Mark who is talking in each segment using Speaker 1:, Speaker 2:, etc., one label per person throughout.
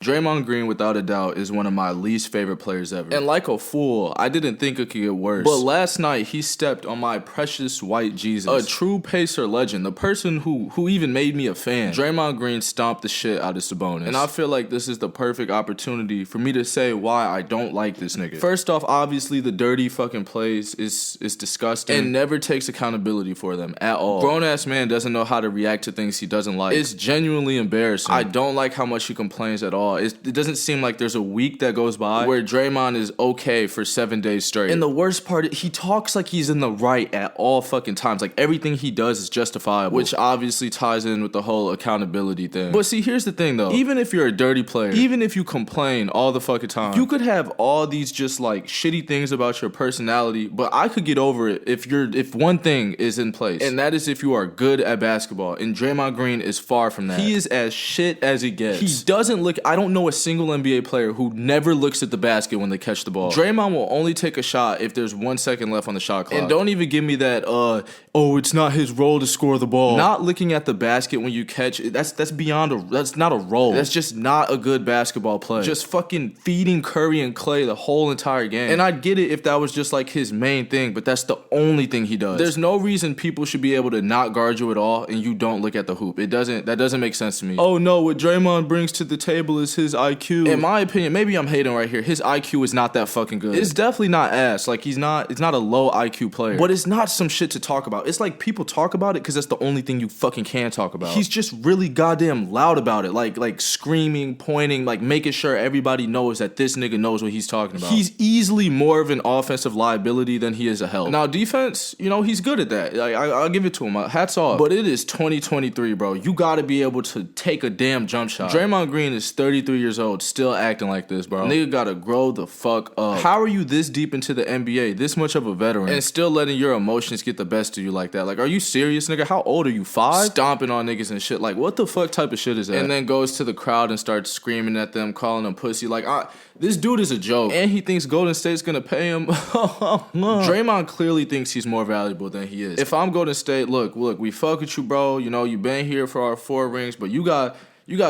Speaker 1: Draymond Green, without a doubt, is one of my least favorite players ever. And like a fool, I didn't think it could get worse. But last night, he stepped on my precious white Jesus. A true Pacer legend, the person who even made me a fan. Draymond Green stomped the shit out of Sabonis. And I feel like this is the perfect opportunity for me to say why I don't like this nigga. First off, obviously, the dirty fucking plays is disgusting and never takes accountability for them at all. Grown-ass man doesn't know how to react to things he doesn't like. It's genuinely embarrassing. I don't like how much he complains at all. It doesn't seem like there's a week that goes by where Draymond is okay for 7 days straight. And the worst part, he talks like he's in the right at all fucking times. Like everything he does is justifiable, which obviously ties in with the whole accountability thing. But see, here's the thing though. Even if you're a dirty player, even if you complain all the fucking time, you could have all these just like shitty things about your personality, but I could get over it if one thing is in place, and that is if you are good at basketball. And Draymond Green is far from that. He is as shit as it gets. He doesn't look. I don't know a single NBA player who never looks at the basket when they catch the ball. Draymond will only take a shot if there's 1 second left on the shot clock. And don't even give me that, oh, it's not his role to score the ball. Not looking at the basket when you catch, that's beyond that's not a role. That's just not a good basketball play. Just fucking feeding Curry and Clay the whole entire game. And I'd get it if that was just like his main thing, but that's the only thing he does. There's no reason people should be able to not guard you at all and you don't look at the hoop. That doesn't make sense to me. Oh no, what Draymond brings to the table is his IQ. In my opinion, maybe I'm hating right here. His IQ is not that fucking good. It's definitely not ass. Like it's not a low IQ player. But it's not some shit to talk about. It's like people talk about it because that's the only thing you fucking can talk about. He's just really goddamn loud about it. Like screaming, pointing, like making sure everybody knows that this nigga knows what he's talking about. He's easily more of an offensive liability than he is a help. Now defense, he's good at that. Like, I'll give it to him. Hats off. But it is 2023, bro. You gotta be able to take a damn jump shot. Draymond Green is 33 years old, still acting like this, bro. Nigga gotta grow the fuck up. How are you this deep into the NBA, this much of a veteran, and still letting your emotions get the best of you like that? Like, are you serious, nigga? How old are you, 5? Stomping on niggas and shit. Like, what the fuck type of shit is that? And then goes to the crowd and starts screaming at them, calling them pussy. Like, this dude is a joke. And he thinks Golden State's gonna pay him. Draymond clearly thinks he's more valuable than he is. If I'm Golden State, look, we fuck with you, bro. You've been here for our 4 rings, but you gotta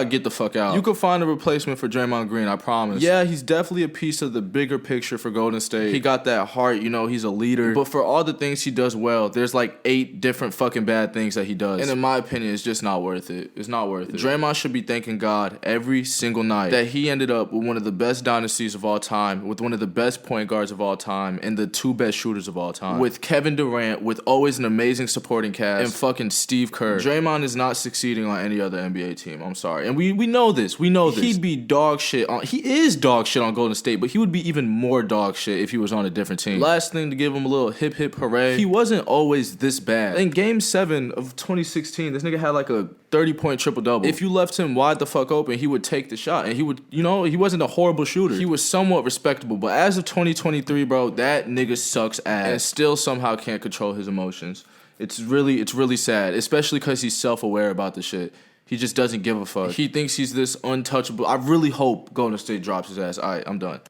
Speaker 1: get the fuck out. You could find a replacement for Draymond Green, I promise. Yeah, he's definitely a piece of the bigger picture for Golden State. He got that heart, he's a leader. But for all the things he does well, there's like 8 different fucking bad things that he does. And in my opinion, it's just not worth it. It's not worth it. Draymond should be thanking God every single night that he ended up with one of the best dynasties of all time, with one of the best point guards of all time, and the 2 best shooters of all time. With Kevin Durant, with always an amazing supporting cast, and fucking Steve Kerr. Draymond is not succeeding on any other NBA team. I'm sorry. And we know this. We know this. He'd be dog shit on. He is dog shit on Golden State, but he would be even more dog shit if he was on a different team. Last thing, to give him a little hip hip hooray. He wasn't always this bad. In Game 7 of 2016, this nigga had like a 30-point triple-double. If you left him wide the fuck open, he would take the shot, and he would, he wasn't a horrible shooter. He was somewhat respectable, but as of 2023, bro, that nigga sucks ass and still somehow can't control his emotions. It's really sad, especially because he's self-aware about the shit. He just doesn't give a fuck. He thinks he's this untouchable. I really hope Golden State drops his ass. All right, I'm done.